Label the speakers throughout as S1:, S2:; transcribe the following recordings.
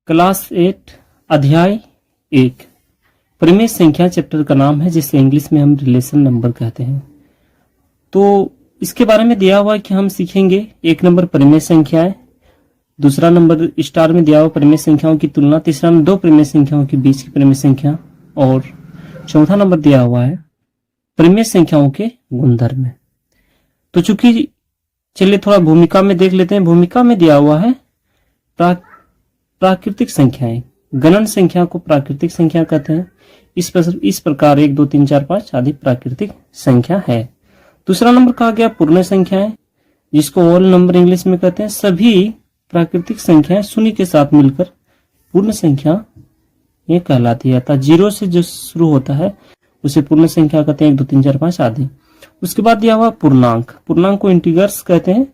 S1: Class 8 अध्याय 1 परिमेय संख्या चैप्टर का नाम है, जिसे इंग्लिश में हम रिलेशन नंबर कहते हैं। तो इसके बारे में दिया हुआ है कि हम सीखेंगे 1 नंबर परिमेय संख्याएं, दूसरा नंबर स्टार में दिया हुआ परिमेय संख्याओं की तुलना, तीसरा नंबर 2 परिमेय संख्याओं के बीच की परिमेय संख्या और चौथा नंबर दिया हुआ है परिमेय संख्याओं के गुणधर्म। तो चूंकि चलिए थोड़ा भूमिका में देख लेते हैं। भूमिका में दिया हुआ है प्राकृतिक संख्याएं, गणन संख्या को प्राकृतिक संख्या कहते हैं। इस प्रकार 1 2 3 4 5 आदि प्राकृतिक संख्या है। दूसरा नंबर कहा गया पूर्ण संख्याएं, जिसको ऑल नंबर इंग्लिश में कहते हैं। सभी प्राकृतिक संख्याएं शून्य के साथ मिलकर पूर्ण संख्या ये कहलाती है। अर्थात 0 से जो शुरू होता है उसे पूर्ण संख्या कहते हैं, 1 2 3 4 5 आदि। उसके बाद दिया हुआ पूर्णांक, पूर्णांक को इंटीग्रल्स कहते हैं।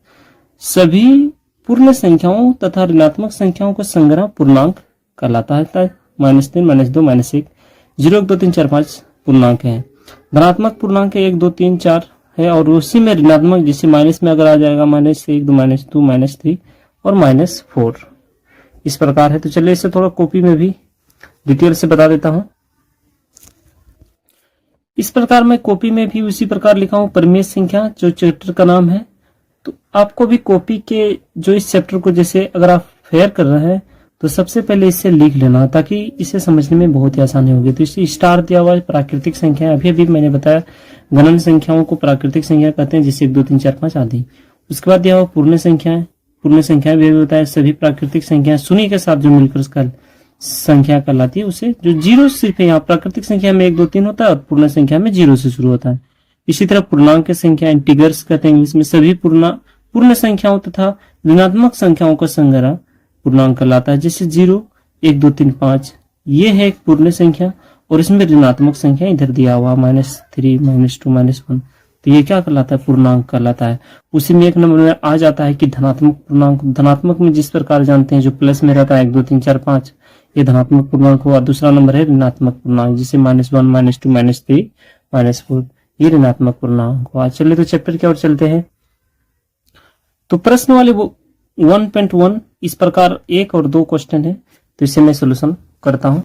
S1: सभी पूर्ण संख्याओं तथा ऋणात्मक संख्याओं का संग्रह पूर्णांक कहलाता है। -3 -2 -1 0 1 2 3 4 5 पूर्णांक है। धनात्मक पूर्णांक 1 2 3 4 है और उसी में ऋणात्मक जिसे माइनस में अगर आ जाएगा -1 -2 -3 और -4 इस प्रकार है। तो चलिए इसे थोड़ा कॉपी में भी डिटेल से बता देता हूं। इस प्रकार मैं कॉपी में भी उसी प्रकार लिखा हूं परिमेय संख्या, जो चैप्टर का नाम है। तो आपको भी कॉपी के जो इस चैप्टर को जैसे अगर आप फेयर कर रहे हैं तो सबसे पहले इसे लिख लेना, ताकि इसे समझने में बहुत ही आसानी होगी। तो इसे स्टार दिया हुआ है प्राकृतिक संख्या, अभी मैंने बताया गणन संख्याओं को प्राकृतिक संख्या कहते हैं, जैसे 1 2 3 4 5 आदि। उसके बाद दिया हुआ पूर्ण संख्याएं, पूर्ण संख्याएं भी बताया सभी प्राकृतिक संख्या शून्य के साथ जो मिलकर उसका संख्या कहलाती है, उसे जो 0 सिर्फ यहाँ प्राकृतिक संख्या में 1 2 3 होता है और पूर्ण संख्या में 0 से शुरू होता है। इसी तरह पूर्णांक की संख्या इंटीग्रल्स कहते हैं इंग्लिश में। सभी पूर्ण संख्याओं तथा ऋणात्मक संख्याओं का संग्रह पूर्णांक कहलाता है, जैसे 0 1 2 3 5 ये है एक पूर्ण संख्या और इसमें ऋणात्मक संख्या इधर दिया हुआ -3 -2 -1, तो ये क्या कहलाता है? पूर्णांक कहलाता है। उसी में 1 नंबर में आ जाता है कि धनात्मक पूर्णांक। धनात्मक में जिस प्रकार जानते हैं जो प्लस में रहता है 1 2 3 4 5 ये धनात्मक पूर्णांक हुआ। दूसरा नंबर है ऋणात्मक पूर्णांक, जिसे -1 -2 -3 -4 ये ऋणात्मक पूर्णांक हुआ। चलिए तो चैप्टर की ओर चलते हैं। तो प्रश्न वाले 1.1 इस प्रकार 1 और 2 क्वेश्चन है, तो इसे मैं सोल्यूशन करता हूं।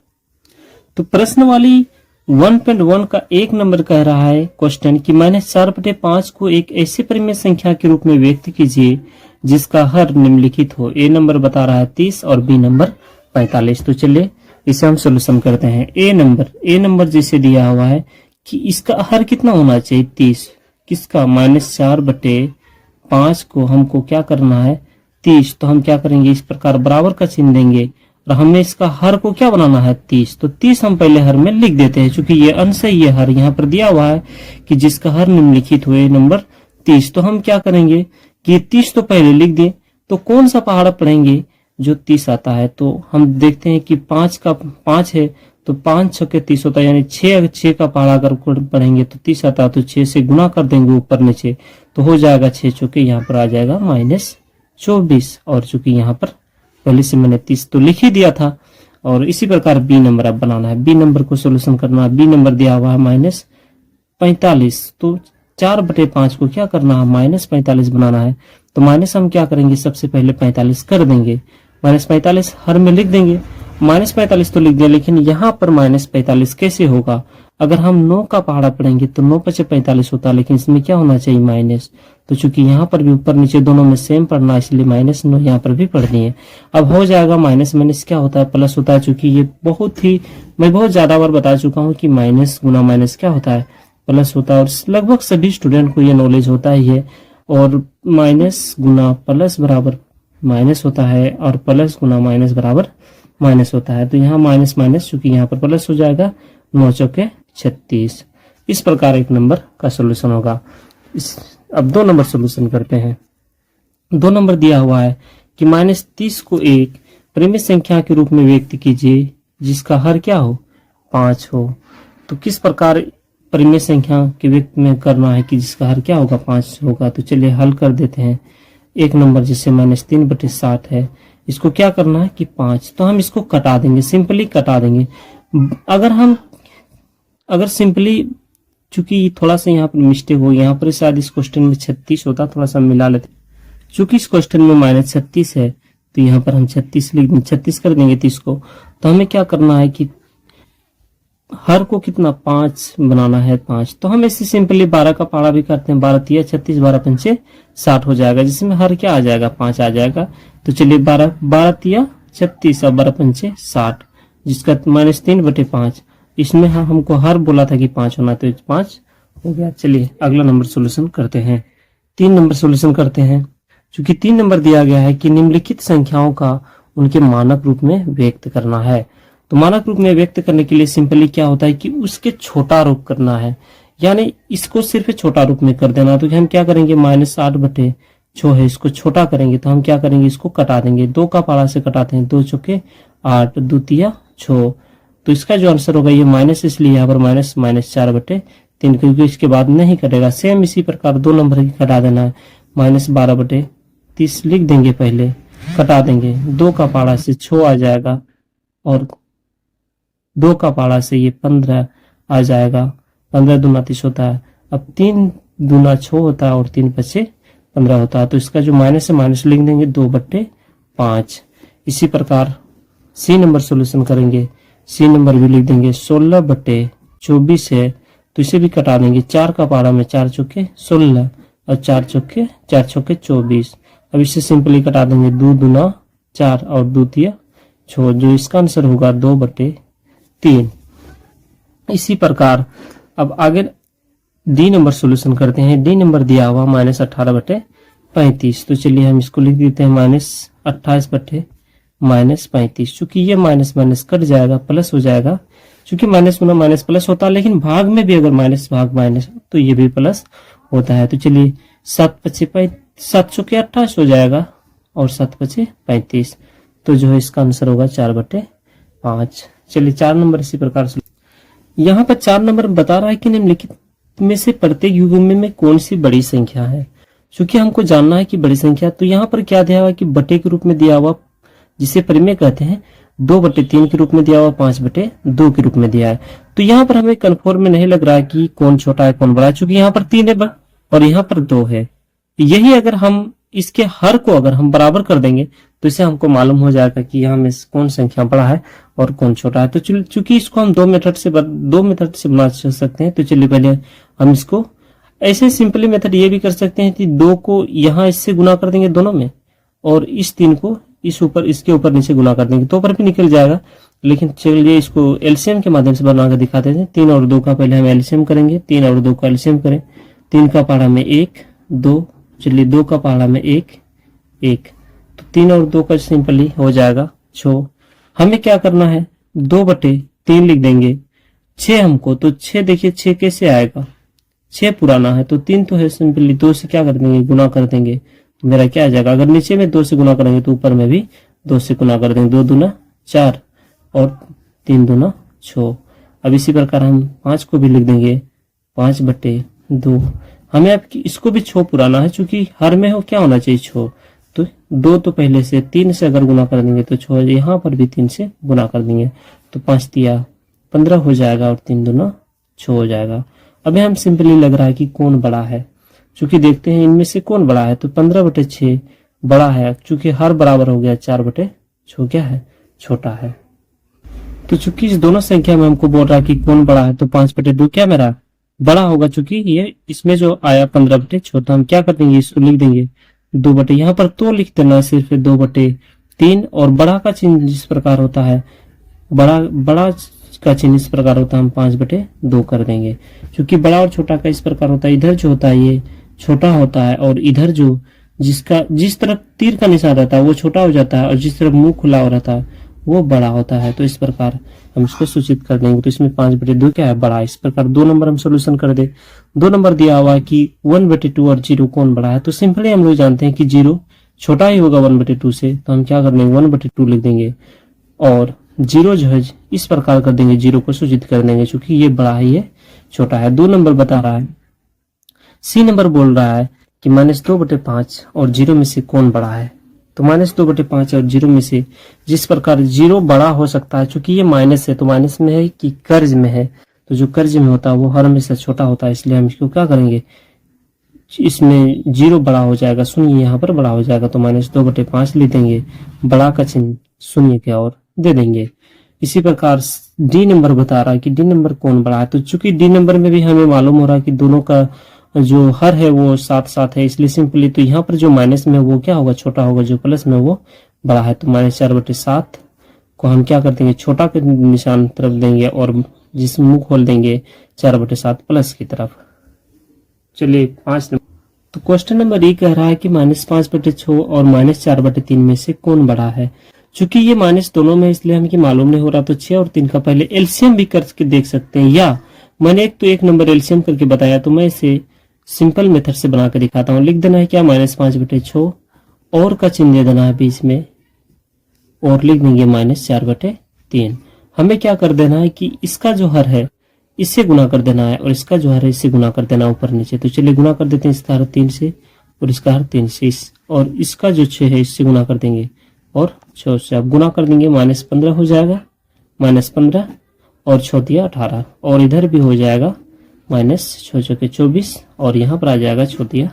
S1: तो प्रश्न वाली 1.1 का 1 नंबर कह रहा है क्वेश्चन कि -4/5 को एक ऐसी परिमेय संख्या के रूप में व्यक्त कीजिए जिसका हर निम्नलिखित हो। ए नंबर बता रहा है 30 और बी नंबर 45। तो चलिए इसे हम सोल्यूशन करते हैं। ए नंबर जैसे दिया हुआ है कि इसका हर कितना होना चाहिए 30, किसका -4/5 को हमको क्या करना है 30। तो हम क्या करेंगे इस प्रकार बराबर का चिन्ह देंगे और हमें इसका हर को क्या बनाना है 30। तो 30 हम पहले हर में लिख देते हैं, चूंकि ये अंश है, ये हर यहाँ पर दिया हुआ है कि जिसका हर निम्नलिखित हुए नंबर 30। तो हम क्या करेंगे कि 30 तो पहले लिख दें। तो कौन सा पहाड़ा पढ़ेंगे जो 30 आता है? तो हम देखते हैं कि 5 है तो 5 6 के 30 होता है, यानी 6 का पहाड़ा अगर पढ़ेंगे तो 30 आता है, तो 6 से गुना कर देंगे ऊपर नीचे तो हो जाएगा 6 चौके यहाँ पर आ जाएगा -24। और चूंकि यहाँ पर पहले से मैंने 30 तो लिख ही दिया था। और इसी प्रकार बी नंबर अब बनाना है। बी नंबर को सोल्यूशन करना है। बी नंबर दिया हुआ है -45, तो 4/5 को क्या करना है -45 बनाना है। तो माइनस हम क्या करेंगे सबसे पहले 45 कर देंगे, -45 हर में लिख देंगे। -45 तो लिख दिया, लेकिन यहाँ पर -45 कैसे होगा? अगर हम 9 का पहाड़ा पढ़ेंगे तो 9 × 45 होता है, लेकिन इसमें क्या होना चाहिए माइनस। तो चूंकि यहाँ पर भी ऊपर नीचे दोनों में सेम पढ़ना, इसलिए -9 यहाँ पर भी पढ़ दिए। अब हो जाएगा माइनस क्या होता है प्लस होता है। चूंकि ये मैं बहुत ज्यादा बार बता चुका हूँ कि माइनस गुना माइनस क्या होता है प्लस होता है, और लगभग सभी स्टूडेंट को ये नॉलेज होता ही है। और माइनस गुना प्लस बराबर माइनस होता है और प्लस गुना माइनस बराबर माइनस होता है। तो यहाँ माइनस चूंकि यहाँ पर प्लस हो जाएगा 9 चौके 36। इस प्रकार 1 नंबर का सोल्यूशन होगा। अब 2 नंबर सोल्यूशन करते हैं। 2 नंबर दिया हुआ है कि -30 को एक परिमेय संख्या के रूप में व्यक्त कीजिए जिसका हर क्या हो 5 हो। तो किस प्रकार परिमेय संख्या के व्यक्त में करना है कि जिसका हर क्या होगा 5 होगा। तो चलिए हल कर देते हैं। 1 नंबर जिससे -3/60 है, इसको क्या करना है कि 5, तो हम इसको कटा देंगे, सिंपली कटा देंगे। अगर सिंपली, चूंकि थोड़ा सा यहाँ पर मिस्टेक हो, यहाँ पर शायद इस क्वेश्चन में 36 होता, थोड़ा सा मिला लेते। चूंकि इस क्वेश्चन में -36 है तो यहाँ पर हम 36 लिख देंगे, 36 कर देंगे 30 को। तो हमें क्या करना है कि हर को कितना 5 बनाना है 5। तो हम इसे सिंपली 12 का पारा भी करते हैं, 12 तिया 36, 12 पंचे 60 हो जाएगा, जिसमें हर क्या आ जाएगा 5 आ जाएगा। तो चलिए 12 तिया 36 और 12 पंचे 60, जिसका -3/5। इसमें हमको हर बोला था कि 5 होना, तो 5 हो गया। चलिए अगला नंबर सोल्यूशन करते हैं। 3 नंबर सोल्यूशन करते हैं। चूंकि 3 नंबर दिया गया है कि निम्नलिखित संख्याओं का उनके मानक रूप में व्यक्त करना है। तो मानक रूप में व्यक्त करने के लिए सिंपली क्या होता है कि उसके छोटा रूप करना है, यानी इसको सिर्फ छोटा रूप में कर देना। तो हम क्या करेंगे, -8/6 है, इसको छोटा करेंगे। तो हम क्या करेंगे, इसको कटा देंगे, 2 का पारा से कटाते हैं, 2 चौके 8, 2 तिया 6। तो इसका जो आंसर होगा ये माइनस, इसलिए यहाँ पर -4/3, क्योंकि इसके बाद नहीं कटेगा। सेम इसी प्रकार 2 नंबर की कटा देना है, -12/30 लिख देंगे, पहले कटा देंगे, 2 का पारा से 6 आ जाएगा और 2 का पारा से ये 15 आ जाएगा। 15 दूना 30 होता है। अब 3 दूना 6 होता है और 3 पचे 15 होता है। तो इसका जो माइनस है माइनस लिख देंगे, 2/5। इसी प्रकार सी नंबर सोल्यूशन करेंगे। सी नंबर भी लिख देंगे 16/24 है, तो इसे भी कटा देंगे। 4 का पारा में 4 चौके 16 और 4 चौके 24। अब इसे सिंपली कटा देंगे, 2 दूना 4 और 2 तिया 6, जो इसका आंसर होगा 2/3। इसी प्रकार अब आगे डी नंबर सोल्यूशन करते हैं। डी नंबर दिया हुआ -18/35। तो चलिए हम इसको लिख देते हैं -28/-35। चूंकि ये माइनस माइनस कट जाएगा, प्लस हो जाएगा। चूंकि माइनस गुना माइनस प्लस होता है, लेकिन भाग में भी अगर माइनस भाग माइनस तो ये भी प्लस होता है। तो चलिए 7 चौके 28 हो जाएगा और 7 पचे 35। तो जो है इसका आंसर होगा 4/5। चलिए 4 नंबर इसी प्रकार से। यहाँ पर 4 नंबर बता रहा है कि निम्नलिखित में से प्रत्येक युग्म में कौन सी बड़ी संख्या है। क्योंकि हमको जानना है कि बड़ी संख्या, तो यहाँ पर क्या दिया हुआ कि बटे के रूप में दिया हुआ, जिसे परिमेय कहते हैं, 2/3 के रूप में दिया हुआ, 5/2 के रूप में दिया है। तो यहाँ पर हमें कन्फर्म में नहीं लग रहा है कि कौन छोटा है कौन बड़ा है, चूंकि यहाँ पर 3 है और यहाँ पर 2 है। यही अगर हम इसके हर को अगर हम बराबर कर देंगे तो इससे हमको मालूम हो जाएगा कि यहाँ में कौन संख्या बड़ा है और कौन छोटा है। तो चूंकि इसको हम 2 मेथड से बना सकते हैं। तो चलिए पहले हम इसको ऐसे सिंपली मेथड ये भी कर सकते हैं कि 2 को यहाँ इससे गुना कर देंगे दोनों में, और इस 3 को इसके ऊपर नीचे गुना कर देंगे, तो ऊपर भी निकल जाएगा। लेकिन चलिए इसको एलसीएम के माध्यम से बनाकर दिखा देते हैं। 3 और 2 का पहले हम एलसीएम करेंगे। 3 और 2 का एलसीएम करें। 3 का पारा में 1 2, चलिए 2 का पारा में 1 1, तो 3 और 2 का सिंपली हो जाएगा 6। हमें क्या करना है, 2/3 लिख देंगे। 6 हमको, तो 6 देखिए 6 कैसे आएगा, 6 पुराना है, तो 3 तो है, सिंपली 2 से क्या कर देंगे, गुना कर देंगे। तो मेरा क्या आ जाएगा, अगर नीचे में 2 से गुना करेंगे तो ऊपर में भी 2 से गुना कर देंगे। 2 दूना 4 और 3 दूना 6। अब इसी प्रकार हम 5 को भी लिख देंगे 5/2। हमें अब इसको भी 6 पुराना है, चूंकि हर में हो क्या होना चाहिए 6, तो 2 तो पहले से 3 से अगर गुना कर देंगे तो 6, यहाँ पर भी 3 से गुना कर देंगे, तो 5 तिया 15 हो जाएगा और 3 दूना 6 हो जाएगा। अभी हम सिंपली लग रहा है कि कौन बड़ा है, चूंकि देखते हैं इनमें से कौन बड़ा है। तो 15/6 बड़ा है, चूंकि हर बराबर हो गया। 4/6 क्या है, छोटा है। तो चूंकि इस दोनों संख्या में हमको बोल रहा है कि कौन बड़ा है, तो 5/2 क्या मेरा बड़ा होगा, चूंकि ये इसमें जो आया 15/6, तो हम क्या कर देंगे, इसको लिख देंगे 2 यहाँ पर तो लिख देना सिर्फ 2/3। और बड़ा का चिन्ह जिस प्रकार होता है, बड़ा का चिन्ह इस प्रकार होता है, हम 5/2 कर देंगे। क्योंकि बड़ा और छोटा का इस प्रकार होता है, इधर जो होता है ये छोटा होता है, और इधर जो जिस तरफ तीर का निशान रहता है वो छोटा हो जाता है, और जिस तरफ मुंह खुला हो रहता है वो बड़ा होता है। तो इस प्रकार हम इसको सूचित कर देंगे। तो इसमें 5/2 क्या है, बड़ा। इस प्रकार 2 नंबर हम सोल्यूशन कर दे। 2 नंबर दिया हुआ है कि 1/2 और 0 कौन बड़ा है। तो सिंपली हम लोग जानते हैं कि 0 छोटा ही होगा 1/2 से, तो हम क्या कर देंगे, 1/2 लिख देंगे, और 0 जो है इस प्रकार कर देंगे, 0 को सूचित कर देंगे, क्योंकि ये बड़ा है ये छोटा है। 2 नंबर बता रहा है। सी नंबर बोल रहा है कि -2/5 और 0 में से कौन बड़ा है। तो -2/5 और 0 में से जिस प्रकार 0 बड़ा हो सकता है, क्योंकि ये माइनस है, तो माइनस में है कि कर्ज में है, तो जो कर्ज में होता है वो हर में से छोटा होता है, इसलिए हम इसको क्या करेंगे, इसमें 0 बड़ा हो जाएगा, शून्य यहाँ पर बड़ा हो जाएगा, तो -2/5 लिख देंगे, बड़ा का चिन्ह शून्य के और दे देंगे। इसी प्रकार डी नंबर बता रहा है कि डी नंबर कौन बड़ा है, तो चूंकि डी नंबर में भी हमें मालूम हो रहा है कि दोनों का जो हर है वो 7-7 है, इसलिए सिंपली तो यहाँ पर जो माइनस में वो क्या होगा, छोटा होगा, जो प्लस में वो बड़ा है। तो -4/7 को हम क्या कर देंगे, छोटा के निशान तरफ देंगे और जिस मुंह खोल देंगे 4/7 प्लस की तरफ। चलिए 5 नंबर, तो क्वेश्चन नंबर ए कह रहा है कि -5/6 और -4/3 में से कौन बड़ा है। चूंकि ये माइनस दोनों में, इसलिए हमें मालूम नहीं हो रहा, तो 6 और 3 का पहले एलसीएम भी करके देख सकते हैं, या मैंने एक नंबर एलसीएम करके बताया, तो मैं इसे सिंपल मेथड से बना के दिखाता हूँ। लिख देना है क्या, -5/6 और का चिन्ह दे देना है बीच में और लिख देंगे -4/3। हमें क्या कर देना है कि इसका जो हर है इससे गुना कर देना है और इसका जो हर है इससे गुना कर देना ऊपर नीचे। तो चलिए गुना कर देते हैं, इसका हर 3 से और इसका हर 3 से, और इसका जो 6 है इससे गुना कर देंगे और 6 से अब गुना कर देंगे, -15 हो जाएगा, -15 और 6 × 18, और इधर भी हो जाएगा -6 × 24 और यहाँ पर आ जाएगा 6 ×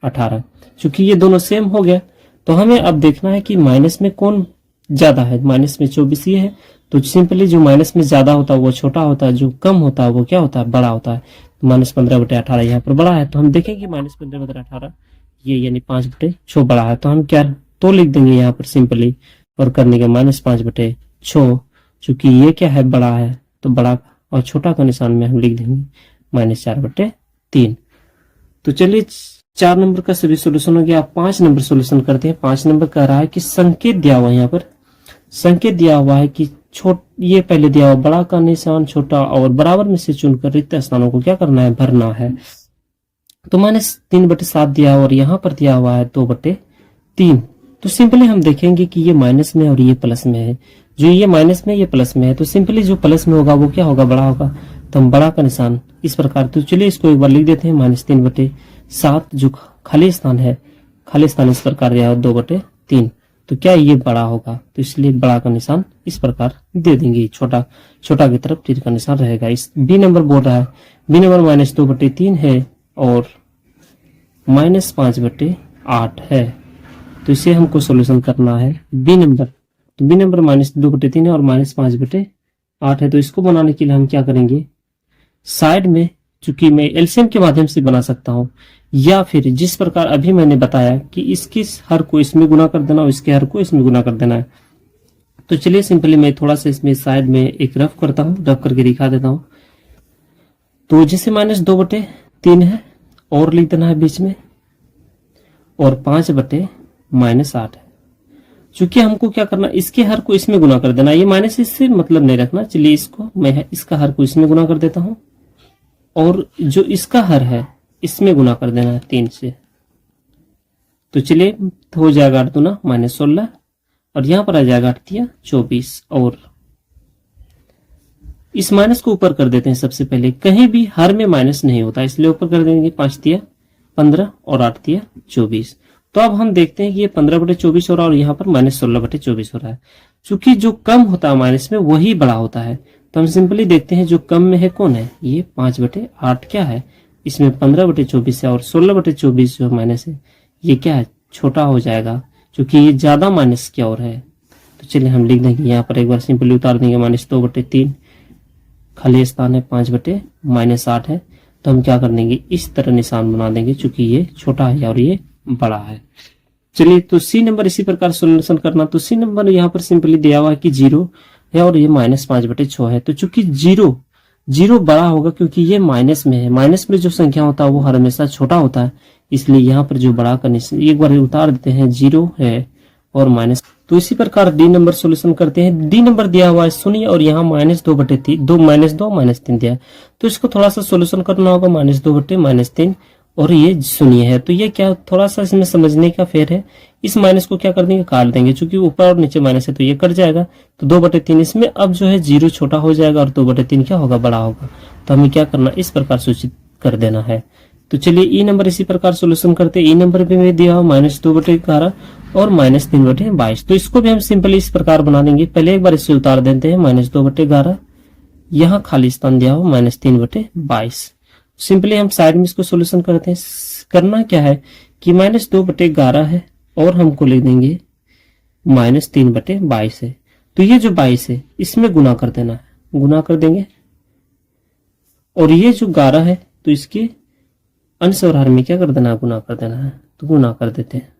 S1: 18। चूंकि ये दोनों सेम हो गया, तो हमें अब देखना है कि माइनस में कौन ज्यादा है। माइनस में 24 ये है, तो सिंपली जो माइनस में ज्यादा होता है वो छोटा होता है, जो कम होता है वो क्या होता है, बड़ा होता है। तो -15/18 यहाँ पर बड़ा है, तो हम देखेंगे -15/18 ये यानी 5/6 बड़ा है। तो हम क्या तो लिख देंगे यहाँ पर सिंपली, और करने के -5/6, चूंकि ये क्या है, बड़ा है, तो बड़ा और छोटा का निशान में हम लिख देंगे -4/3। तो चलिए 4 नंबर का सभी सोल्यूशन हो गया। 5 नंबर सोल्यूशन करते हैं। 5 नंबर कह रहा है कि संकेत दिया हुआ है, यहाँ पर संकेत दिया हुआ है कि ये पहले दिया हुआ बड़ा का निशान, छोटा और बराबर में से चुनकर रिक्त स्थानों को क्या करना है, भरना है। तो -3/7 दिया हुआ और यहाँ पर दिया हुआ है 2/3। तो सिंपली हम देखेंगे कि ये माइनस में और ये प्लस में है, जो ये माइनस में ये प्लस में है, तो सिंपली जो प्लस में होगा वो क्या होगा, बड़ा होगा। तो हम बड़ा का निशान इस प्रकार, तो चलिए इसको एक बार लिख देते हैं, -3/7 जो खाली स्थान है, खाली स्थान इस प्रकार दिया है 2/3, तो क्या ये बड़ा होगा, तो इसलिए बड़ा का निशान इस प्रकार दे देंगे, छोटा की तरफ तीर का निशान रहेगा। इस बी नंबर बोल रहा है, बी नंबर -2/3 है और -5/8 है, तो इसे हमको सोल्यूशन करना है बी नंबर। तो बी नंबर -2/3 है और -5/8 है, तो इसको बनाने के लिए हम क्या करेंगे, साइड में, चूंकि मैं एलसीएम के माध्यम से बना सकता हूं, या फिर जिस प्रकार अभी मैंने बताया कि इसके हर को इसमें गुना कर देना और इसके हर को इसमें गुना कर देना है। तो चलिए सिंपली मैं थोड़ा सा इसमें साइड में एक रफ करता हूं, रफ करके दिखा देता हूं। तो जैसे -2/3 है और लिख देना है बीच में, और 5/-8 है। चूंकि हमको क्या करना, इसके हर को इसमें गुना कर देना, ये माइनस इससे मतलब नहीं रखना। चलिए इसको मैं इसका हर को इसमें गुना कर देता हूं और जो इसका हर है इसमें गुना कर देना है 3 से। तो चलिए हो जाएगा 8 दूना -16 और यहां पर आ जाएगा 8 तिया 24, और इस माइनस को ऊपर कर देते हैं। सबसे पहले कहीं भी हर में माइनस नहीं होता, इसलिए ऊपर कर देंगे 5 तिया 15 और 8 तिया 24। तो अब हम देखते हैं कि ये 15/24 हो रहा है और यहाँ पर -16/24 हो रहा है। चूंकि जो कम होता है माइनस में वही बड़ा होता है, तो हम सिंपली देखते हैं जो कम में है कौन है, ये 5/8 क्या है, इसमें 15/24 है और 16/24 जो माइनस है ये क्या है, छोटा हो जाएगा, क्योंकि ये ज्यादा माइनस की ओर है। तो चलिए हम लिख देंगे यहाँ पर एक बार सिंपली उतार देंगे, -2/3 खाली स्थान है, 5/-8 है, तो हम क्या कर देंगे, इस तरह निशान बना देंगे, चूंकि ये छोटा है और ये बड़ा है। चलिए तो सी नंबर इसी प्रकार सोल्यूशन करना। तो सी नंबर यहाँ पर सिंपली दिया हुआ है कि 0 है और ये -5/6 है। तो चूंकि 0 बड़ा होगा क्योंकि ये माइनस में है, माइनस में जो संख्या होता है वो हमेशा छोटा होता है, इसलिए यहाँ पर जो बड़ा का निशान एक बार उतार देते हैं, 0 है और माइनस। तो इसी प्रकार डी नंबर सोल्यूशन करते हैं। डी नंबर दिया हुआ है 0 और यहाँ -2/3 -2 दिया है, तो इसको थोड़ा सा सोल्यूशन करना होगा, -2/-3 और ये 0 है। तो ये क्या, थोड़ा सा इसमें समझने का फेर है। इस माइनस को क्या कर देंगे, काट देंगे, क्योंकि ऊपर और नीचे माइनस है तो ये कट जाएगा। तो 2/3 इसमें अब जो है 0 छोटा हो जाएगा और 2/3 क्या होगा, बड़ा होगा। तो हमें क्या करना, इस प्रकार सूचित कर देना है। तो चलिए ई नंबर इसी प्रकार सोल्यूशन करते हैं। ई नंबर पे में दिया हुआ -2/11 और -3/22। तो इसको भी हम सिंपली इस प्रकार बना देंगे। पहले एक बार इसे उतार देते हैं, -2/11 यहाँ खाली स्थान दिया हुआ -3/22। सिंपली हम साइड में इसको सोल्यूशन करते हैं। करना क्या है कि -2/11 है और हमको लिख देंगे -3/22 है। तो ये जो 22 है इसमें गुना कर देना है, गुना कर देंगे। और ये जो 11 है तो इसके अंश और हर में क्या कर देना है, गुना कर देना है। तो गुना कर देते हैं।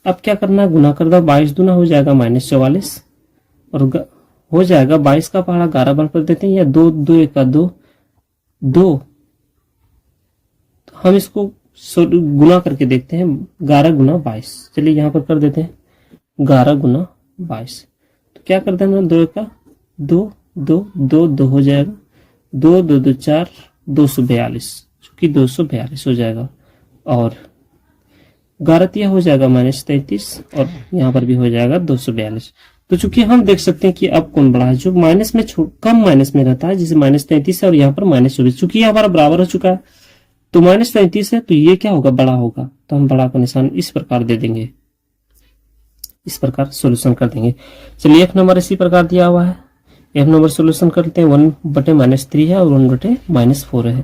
S1: अब क्या करना है, गुना कर दो, 22 दूना हो जाएगा -44 और हो जाएगा 22 का पहाड़ा 11 बार कर देते हैं, या 2 2 1 का 2 2। तो हम इसको गुना करके देखते हैं, 11 गुना 22। चलिए यहाँ पर कर देते हैं 11 गुना 22। तो क्या कर देना, 2 1 का 2 2 2 2 हो जाएगा, 2 2 2 4 242, चूंकि 242 हो जाएगा। और 11 हो जाएगा -33 और यहाँ पर भी हो जाएगा 242। तो चूंकि हम देख सकते हैं कि अब कौन बड़ा है, जो माइनस में कम माइनस में रहता है, जैसे -33 है और यहाँ पर -24, चूंकि ये हमारा बराबर हो चुका है तो -33 है तो ये क्या होगा, बड़ा होगा। तो हम बड़ा का निशान इस प्रकार दे देंगे, इस प्रकार सोल्यूशन कर देंगे। चलिए F नंबर इसी प्रकार दिया हुआ है, F नंबर सोल्यूशन करते हैं। 1/-3 है और 1/-4 है।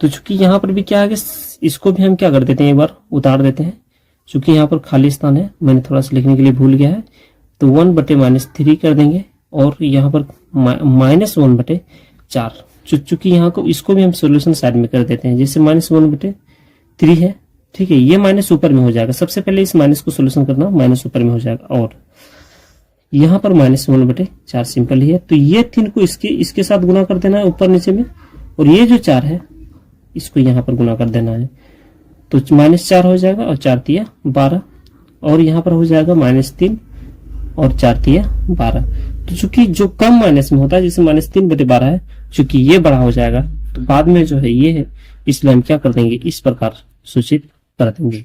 S1: तो चूंकि यहाँ पर भी क्या है, इसको भी हम क्या कर देते हैं, एक बार उतार देते हैं। चूंकि यहाँ पर खाली स्थान है, मैंने थोड़ा सा लिखने के लिए भूल गया है, तो 1/-3 कर देंगे और यहाँ पर -1/4। चूंकि यहाँ को इसको भी हम सोल्यूशन साइड में कर देते हैं, जैसे -1/3 है, ठीक है। ये माइनस ऊपर में हो जाएगा, सबसे पहले इस माइनस को सोल्यूशन करना, माइनस ऊपर में हो जाएगा। और यहाँ पर -1/4 सिंपल ही है। तो ये 3 को इसके साथ गुना कर देना है ऊपर नीचे में, और ये जो 4 है इसको यहाँ पर गुना कर देना है। तो -4 हो जाएगा और 4 तिया 12, और यहाँ पर हो जाएगा -3 और 4 तिया 12। तो चूंकि जो कम माइनस में होता है, जैसे -3/12 है, चूंकि ये बड़ा हो जाएगा तो बाद में जो है ये है, इसलिए हम क्या कर देंगे, इस प्रकार सूचित कर देंगे।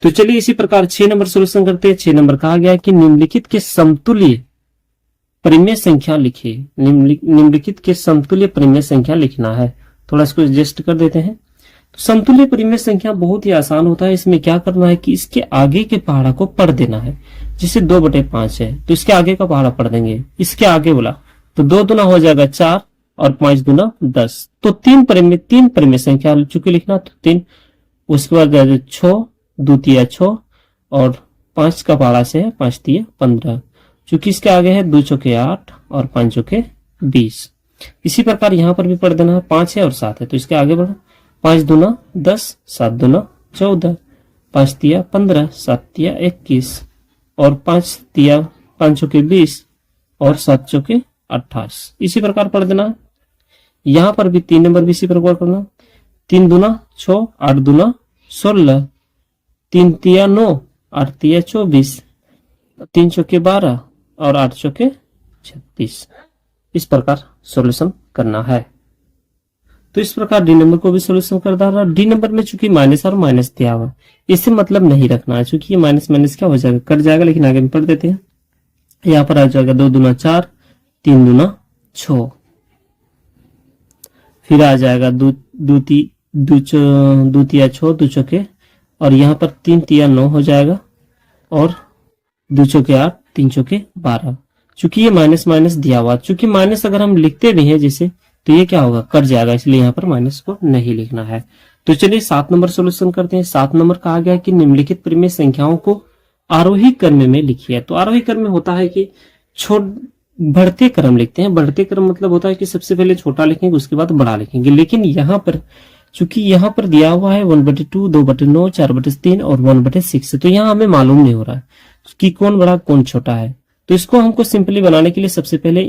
S1: तो चलिए इसी प्रकार 6 नंबर सोल्यूशन करते हैं। 6 नंबर कहा गया है कि निम्नलिखित के समतुल्य परिमेय संख्या लिखिए। निम्नलिखित के समतुल्य परिमेय संख्या लिखना है। थोड़ा इसको एडजस्ट कर देते हैं। तो समतुल्य परिमेय संख्या बहुत ही आसान होता है। इसमें क्या करना है कि इसके आगे के पहाड़ा को पढ़ देना है। जैसे 2/5 है तो इसके आगे का पहाड़ा पढ़ देंगे, इसके आगे बोला तो 2 दूना हो जाएगा 4 और 5 दूना 10। तो 3 परिमेय संख्या चूंकि लिखना, तो 3, उसके बाद 6 2 तिया 6 और 5 का पहाड़ा से है 5 तिया 15। चूंकि इसके आगे है 2 चौके 8 और 5 चौके 20। इसी प्रकार यहाँ पर भी पढ़ देना है, 5 है और 7 है तो इसके आगे बढ़ो, 5 दूना 10 7 दूना 14, 5 तिया 15 7 तिया 21 और 5 तिया 5 चौके 20 और 7 चौके 28। इसी प्रकार पढ़ देना है। यहाँ पर भी 3 नंबर भी इसी प्रकार करना, 3 दूना 6 8 दूना 16, 3 तिया 9 8 तिया 24, 3 चौके 12 और 8 चौके 36। इस प्रकार सॉल्यूशन करना है। तो इस प्रकार डी नंबर को भी सॉल्यूशन कर डाला। डी नंबर में चूंकि माइनस और माइनस दिया हुआ, इससे मतलब नहीं रखना है, चूंकि ये माइनस माइनस क्या हो जाएगा, कट जाएगा। लेकिन आगे में पढ़ देते हैं। यहाँ पर आ जाएगा 2 दूना 4 3 दूना 6, फिर आ जाएगा 2 तिया 6 2 चौके, और यहाँ पर 3 तिया 9 हो जाएगा और 2 चौके 8 3 चौके 12। चूंकि ये माइनस माइनस दिया हुआ, चूंकि माइनस अगर हम लिखते भी हैं जैसे, तो ये क्या होगा, कट जाएगा, इसलिए यहाँ पर माइनस को नहीं लिखना है। तो चलिए 7 नंबर सोल्यूशन करते हैं। 7 नंबर कहा गया कि निम्नलिखित परिमेय संख्याओं को आरोही क्रम में लिखिए। तो आरोही क्रम में होता है कि बढ़ते क्रम लिखते हैं। बढ़ते क्रम मतलब होता है कि सबसे पहले छोटा लिखेंगे उसके बाद बड़ा लिखेंगे। लेकिन यहाँ पर चूंकि यहाँ पर दिया हुआ है 1/2 2/9 4/3 और 1/6, तो यहाँ हमें मालूम नहीं हो रहा है कि कौन बड़ा कौन छोटा है। तो इसको हमको सिंपली बनाने के लिए सबसे पहले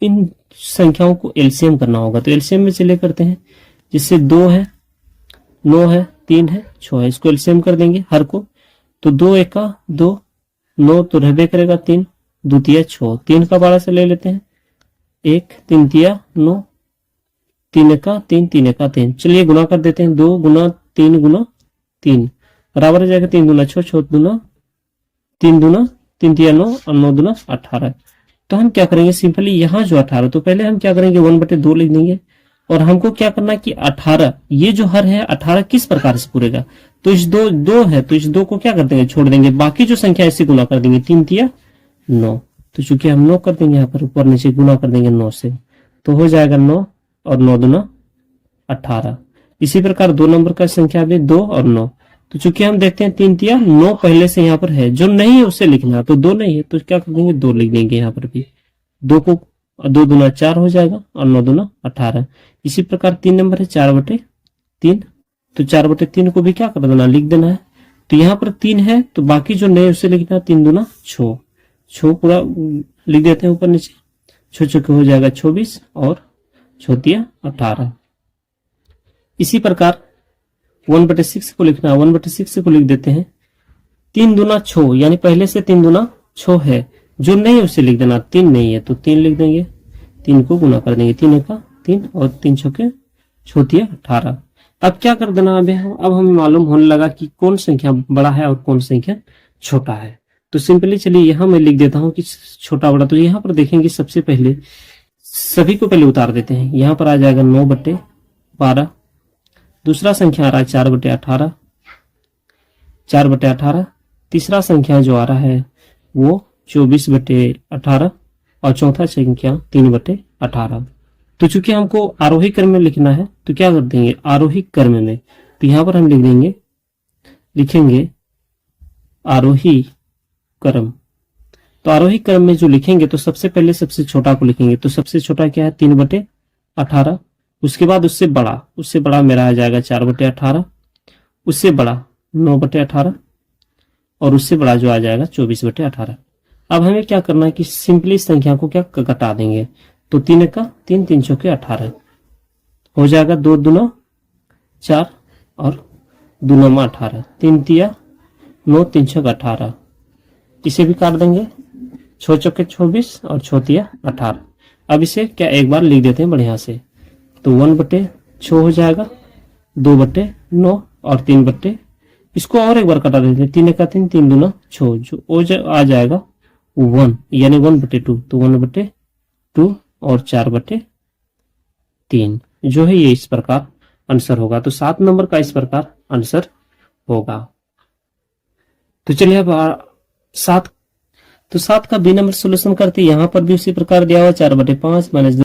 S1: इन संख्याओं को एलसीएम करना होगा। तो एलसीएम में चले करते हैं। जिससे 2 है 9 है 3 है 6 है, इसको एलसीएम कर देंगे हर को। तो 2 1 का 2 9 तो रहबे करेगा 3 2 तिया 6, 3 का 12 से ले लेते हैं 1 3 तिया 9 3 का 3 3 का 3। चलिए गुना कर देते हैं। 2 गुना 3 गुना 3 बराबर हो जाएगा 3 दूना 6 6 दूना 3 दूना 3 तिया 9 और 9 दूना 18। तो हम क्या करेंगे, सिंपली यहाँ जो 18, तो पहले हम क्या करेंगे 1/2 लिख देंगे। और हमको क्या करना कि 18, ये जो हर है 18 किस प्रकार से पूरेगा, तो इस 2 है तो इस 2 को क्या कर देंगे, छोड़ देंगे। बाकी जो संख्या इससे गुना कर देंगे 3 तिया 9। तो चूंकि हम 9 कर देंगे, यहाँ पर ऊपर नीचे गुना कर देंगे 9 से, तो हो जाएगा 9 और 9 दूना 18। इसी प्रकार 2 नंबर का संख्या भी 2 और 9। तो चूंकि हम देखते हैं 3 तिया 9 पहले से यहाँ पर है, जो नहीं है उसे लिखना, तो 2 नहीं है तो क्या कर देंगे 2 लिख देंगे यहाँ पर भी। 2 को 2 दूना 4 हो जाएगा और 9 दूना 18। इसी प्रकार 3 नंबर है 4/3, तो 4/3 को भी क्या कर देना लिख देना है। तो यहाँ पर 3 है तो बाकी जो नहीं उसे लिखना 3 दूना 6, 6 पूरा लिख देते हैं ऊपर नीचे, 6 चौके हो जाएगा 24 और 6 तिया 18। इसी प्रकार 1/6 को लिखना, 1/6 को लिख देते हैं 3 दूना 6, यानी पहले से 3 दूना 6 है, जो नहीं है उसे लिख देना, 3 नहीं है तो 3 लिख देंगे, 3 को गुना कर देंगे, 3 का 3 और 3 छक्के 6 तिया 18। अब क्या कर देना, अब हमें मालूम होने लगा कि कौन संख्या बड़ा है और कौन संख्या छोटा है। तो सिंपली चलिए यहाँ मैं लिख देता हूँ कि छोटा बड़ा। तो यहाँ पर देखेंगे सबसे पहले सभी को पहले उतार देते हैं। यहाँ पर आ जाएगा 9/12, दूसरा संख्या आ रहा है 4/18, 4/18, तीसरा संख्या जो आ रहा है वो 24/18 और चौथा संख्या 3/18। तो चूंकि हमको आरोही क्रम में लिखना है तो क्या कर देंगे आरोही क्रम में, तो यहाँ पर हम लिख देंगे, लिखेंगे आरोही क्रम। तो आरोही क्रम में जो लिखेंगे तो सबसे पहले सबसे छोटा को लिखेंगे, तो सबसे छोटा क्या है 3/18, उसके बाद उससे बड़ा मेरा आ जाएगा 4/18, उससे बड़ा 9/18 और उससे बड़ा जो आ जाएगा 24/18। अब हमें क्या करना है कि सिंपली संख्या को क्या घटा देंगे, तो 3 का 3, 3 चौके 18 हो जाएगा, 2 दूना 4 और 2 9 18, 3 तिया 9, 3 छक 18, इसे भी काट देंगे, 6 चौके 24 और 6 तिया 18। अब इसे क्या एक बार लिख देते हैं बढ़िया से, तो 1/6 हो जाएगा, 2/9 और 3 इसको और एक बार कटा देते हैं, 3 का 3, 3 दूना 6, जो आ जाएगा 1, यानी 1/2, तो 1/2 और 4/3 जो है ये इस प्रकार आंसर होगा। तो 7 नंबर का इस प्रकार आंसर होगा। तो चलिए अब 7 का बी नंबर सोल्यूशन करते हैं। यहाँ पर भी उसी प्रकार दिया हुआ 4/5 -2